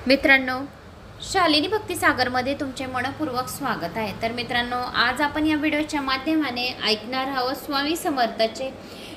मित्रांनो, शालिनी भक्तिसागरमध्ये तुमचे मनपूर्वक स्वागत आहे। तर मित्रांनो, आज आपण या व्हिडिओच्या माध्यमाने ऐकणार आहोत स्वामी समर्थाचे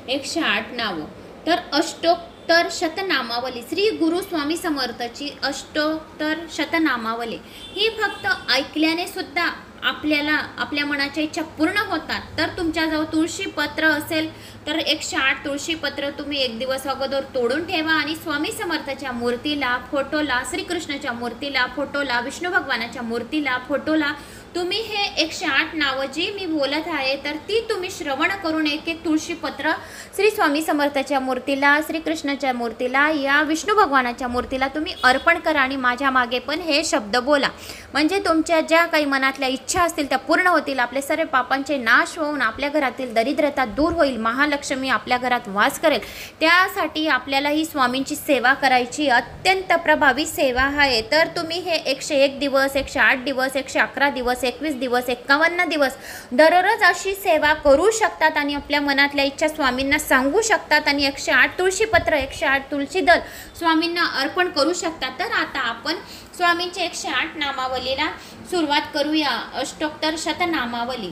108 नाव। तर अष्टोत्तर शतनामावली, श्री गुरु स्वामी समर्थाची अष्टोत्तर शतनामावली ही फक्त ऐकल्याने सुद्धा आपल्याला आपल्या मनाच्या इच्छा पूर्ण होतात। तर तुमच्याजवळ तुळशी पत्र असेल तर 108 तुळशी पत्र तुम्ही एक दिवस अगोदर तोडून ठेवा आणि स्वामी समर्थाच्या मूर्तीला, फोटोला, श्रीकृष्णाच्या मूर्तीला, फोटोला, विष्णू भगवानाच्या मूर्तीला, फोटोला तुम्ही हे 108 नाव जी मी बोलत आहे तर ती तुम्ही श्रवण करून एक एक तुळशी पत्र श्री स्वामी समर्थाच्या मूर्तीला, श्रीकृष्णाच्या मूर्तीला, या विष्णू भगवानाच्या मूर्तीला तुम्ही अर्पण करा आणि माझ्या मागे पण हे शब्द बोला। म्हणजे तुमच्या ज्या काही मनातल्या इच्छा असतील त्या पूर्ण होतील, आपले सर्व पापांचे नाश होऊन आपल्या घरातील दरिद्रता दूर होईल, महालक्ष्मी आपल्या घरात वास करेल। त्यासाठी आपल्याला ही स्वामींची सेवा करायची, अत्यंत प्रभावी सेवा आहे। तर तुम्ही हे 101 दिवस, 108 दिवस, 111 दिवस, 21 दिवस, 51 दिवस दररोज अशी सेवा करू शकतात आणि आपल्या मनातल्या इच्छा स्वामींना सांगू शकतात आणि 108 तुळशी पत्र, 108 तुळशी दल स्वामींना अर्पण करू शकतात। तर आता आपण स्वामींचे 108 नामावलीला सुरुवात करूया। अष्टोत्तर शतनामावली।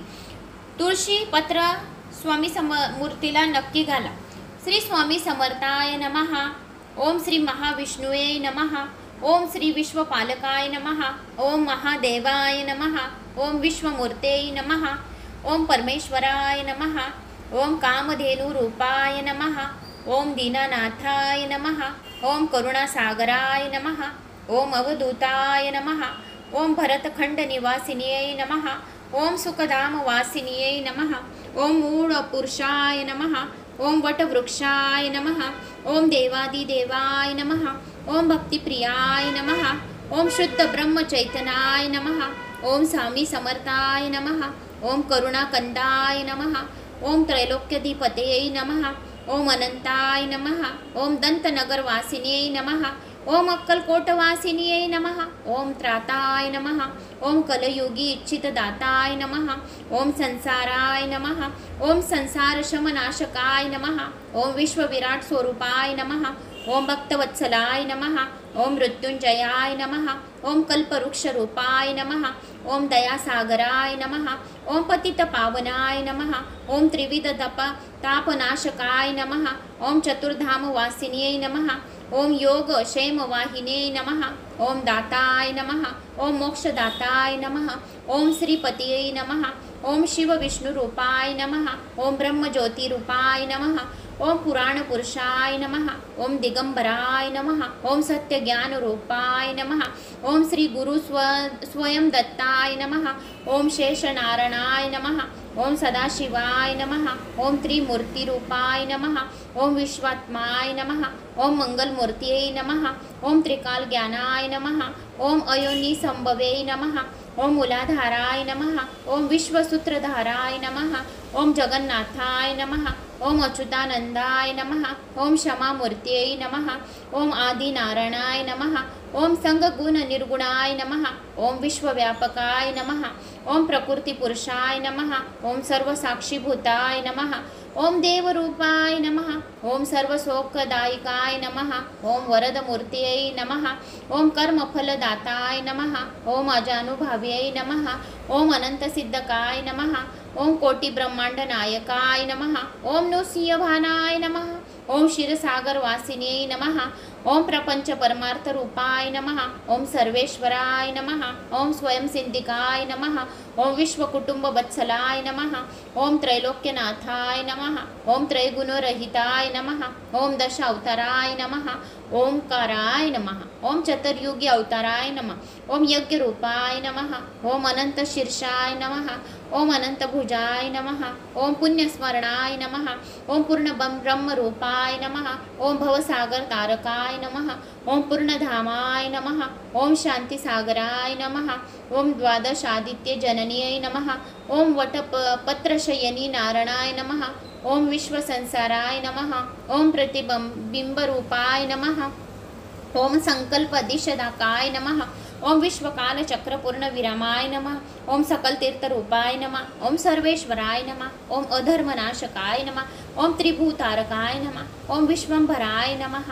तुळशी पत्र स्वामी मूर्तीला नक्की घाला। श्री स्वामी समर्थाय नमः। ओम श्री महाविष्णुवे नमः। ओम श्री विश्वपालकाय नमः। ओम महादेवाय नमः। ओम विश्वमूर्ते नमः। ओम परमेश्वराय नमः। ओम कामधेनु रूपाय नमः। ओम दीनानाथाय नमः। ओम करुणासागराय नमः। ओम अवधूताय नमः। ओम भरतखंड निवासिन्यै नमः। ओम सुखधाम वासिन्यै नमः। ओम मूळ पुरुषाय नमः। ओम वटवृक्षाय नमः। ओम देवादिदेवाय नमः। ओम भक्तिप्रियाय नमः। ओम शुद्ध ब्रह्म चैतन्याय नमः। ओम स्वामी समर्थाय नमः। ओम करुणाकंदाय नमः। ओम त्रैलोक्यधिपतये नमः। ओम अनंताय नमः। ओम दंतनगर वासिन्यै नमः। ओम अक्कलकोटवासिन्यै नमः। ओम त्राताय नमः। ओम कलयुगी इच्छितदाताय नमः। ओम संसाराय नमः। ओम संसार शमनाशकाय नमः। ओम विश्वविराट स्वरूपाय नमः। ओम भक्तवत्सलाय नमः। ओम मृत्युंजयाय नमः। ओम कल्पवृक्षरूपाय नमः। ओम दयासागराय नमः। ओम पतितपावनाय नमः। ओम त्रिविध तापनाशकाय नमः। ओम चतुर्धाम वासिन्यै नमः। ओम योग क्षेम वाहिने नमः। ओम दाताय नमः। ओम मोक्षदाताय नमः। ओम श्रीपतिये नमः। ओम शिव विष्णु रूपाय नमः। ओम ब्रह्मज्योति रूपाय नमः। ओम पुराण पुरुषाय नमः। ओम दिगंबराय नमः। ओम सत्य ज्ञान रूपाय नमः। ओम श्री गुरु स्वयं दत्ताय नमः। ओम शेषनारायणाय नमः। ओम सदाशिवाय नमः। ओम त्रिमूर्ति रूपाय नमः। ओम विश्वात्माय नमः। ओम मंगलमूर्तिये नमः। ओम त्रिकाल ज्ञानाय नमः। ओम अयोनि संभवे नमः। ओम मूलाधाराय नमः। ओम विश्वसूत्रधाराय नमः। ओम जगन्नाथाय नमः। ओम अच्युतानंदाय नमः। ओम क्षमामूर्त्यै नमः। ओम आदिनारायणाय नमः। ओम संगगुण निर्गुणाय नमः। ओम विश्वव्यापकाय नमः। ओम प्रकृतिपुरुषाय नमः। ओम सर्वसाक्षीभूताय नमः। ओम देवरूपाय नमः। ओम सर्वसौख्यदायिकाय नमः। ओम वरदमूर्त्यै नमः। ओम कर्मफलदाताय नमः। ओम अजानुभाव्यै नमः। ओम अनंतसिद्धकाय नमः। ओम कोटि ब्रह्मांड नायकाय नमः। ओम नृसिंहभानाय नमः। ओम क्षीरसागर वासिन्यै नमः। ओम प्रपंच परमार्थ रूपाय नमः। ओम सर्वेश्वराय नमः। ओम स्वयं सिद्धिकाय नमः। ओम विश्वकुटुंब वत्सलाय नमः। ओम त्रैलोक्यनाथाय नमः। ओम त्रैगुणरहिताय नमः। ओम दश अवताराय नमः। ओमकाराय नमः। ओम चतुर्युगी अवताराय नमः। ओम यज्ञ रूपाय नमः। ओम अनंत शीर्षाय नमः। ओम अनंत भुजाय नमः। ओम पुण्यस्मरणाय नमः। ओम पूर्ण ब्रह्म रूपाय नमः। ओम भवसागर तारकाय नमः। ओम पूर्णधामाय नमः। ओम शांतिसागराय नमः। ओम द्वादश आदित्य जननीय नमः। ओम वटपत्रशयनी नारायणाय नमः। ओम विश्वसंसाराय नमः। ओम प्रतिबिंब रूपाय नमः। ओम संकल्प दिशदाकाय नमः। ओम विश्वकाल चक्रपूर्ण विरामाय नमः। ओम सकल तीर्थ रूपाय नमः। ओम सर्वेश्वराय नमः। ओम अधर्मनाशकाय नमः। ओम त्रिभूतारकाय नमः। ओम विश्वंभराय नमः।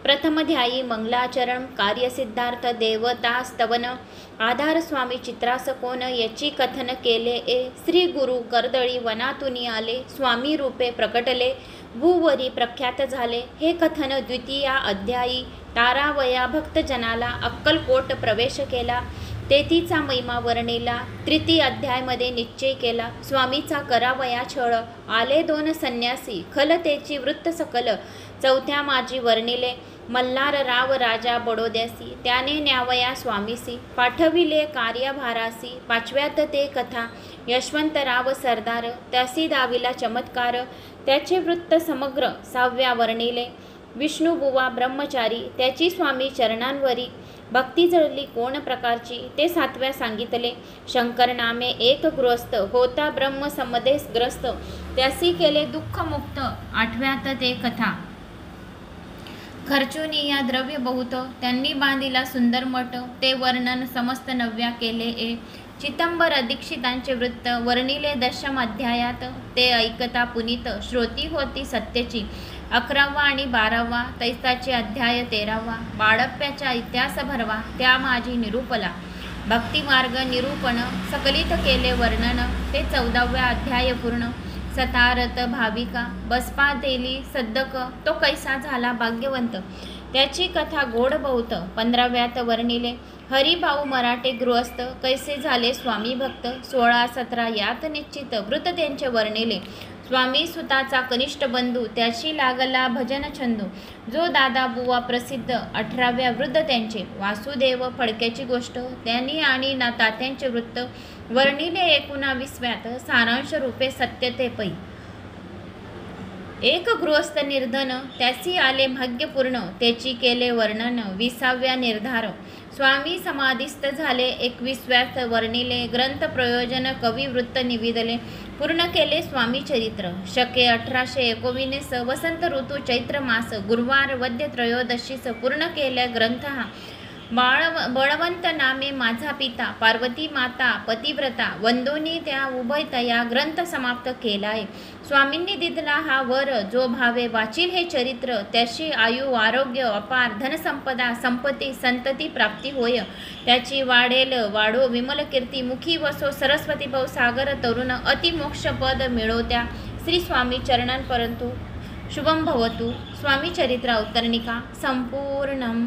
प्रथमध्यायी मंगलाचरण कार्यसिद्धार्थ देवता स्तवन आधार स्वामी चित्रास कोण याची कथन केले ए श्री गुरु कर्दळी वनातुनी आले स्वामी रूपे प्रकटले भूवरी प्रख्यात झाले हे कथन द्वितीया अध्यायी तारावया भक्तजनाला अक्कलकोट प्रवेश केला तेथीचा महिमा वर्णिला तृतीय अध्यायमध्ये निश्चय केला स्वामीचा करावया छळ आले 2 संन्यासी खलतेची वृत्त सकल चौथ्या माझी वर्णिले मल्हार राव राजा बडोद्यासी त्याने न्यावया स्वामीसी पाठविले कार्यभारासी पाचव्यात ते कथा यशवंतराव सरदार त्यासी दाविला चमत्कार त्याचे वृत्त समग्र 6व्या वर्णिले विष्णुबुवा ब्रह्मचारी त्याची स्वामी चरणांवरी भक्ती जळली कोण प्रकारची ते 7व्या सांगितले शंकर नामे एक गृहस्थ होता ब्रह्म समदेस ग्रस्त त्यासी केले दुःखमुक्त 8व्यात ते कथा खर्चुनी या द्रव्य बहुत त्यांनी बांधिला सुंदर मठ ते वर्णन समस्त 9व्या केले ए चितंबर दीक्षितांचे वृत्त वर्णिले 10म अध्यायात ते ऐकता पुनीत श्रोती होती सत्यची 11वा आणि 12वा तैसाचे अध्याय 13वा बाळप्याचा इतिहास भरवा त्या माझी निरूपला भक्तिमार्ग निरूपण सकलित केले वर्णन ते 14व्या अध्याय पूर्ण सतारत भाविका बसपा देली सद्दक तो कैसा झाला भाग्यवंत त्याची कथा गोड बहुत 15व्यात वर्णिले हरिभाऊ मराठे गृहस्थ कैसे झाले स्वामी भक्त 16-17 यात निश्चित वृत्त त्यांचे वर्णिले स्वामी सुताचा कनिष्ठ बंधू त्याची लागला भजन छंदू जो दादा बुवा प्रसिद्ध 18व्या वृद्ध त्यांचे वासुदेव फडक्याची गोष्ट त्यांनी आणि ना तात्यांचे वृत्त वर्णिले 19व्यात सारांश रूपे सत्य ते पै एक गृहस्थ निर्धन त्यासी आले भाग्यपूर्ण त्याची केले वर्णन 20व्या निर्धार स्वामी समाधिस्थ झाले 21व्यात वर्णिले ग्रंथ प्रयोजन कवी वृत्त निविदले पूर्ण केले स्वामी चरित्र शके 1819 वसंत ऋतू चैत्र मास गुरुवार वद्य त्रयोदशीस पूर्ण केले ग्रंथ हा बळवंत नामे माझा पिता पार्वती माता पतिव्रता वंदोनी त्या उभयतया ग्रंथ समाप्त केलाय स्वामींनी दिदला हा वर जो भावे वाचील हे चरित्र त्याची आयु आरोग्य अपार धनसंपदा संपत्ती संतती प्राप्ती होय त्याची वाढेल वाढो विमल कीर्ती मुखी वसो सरस्वती भाऊ सागर तरुण अतिमोक्ष पद मिळवत्या श्री स्वामी चरणांपर्यंत शुभम भवतु स्वामी चरित्र अवतरणिका संपूर्णम।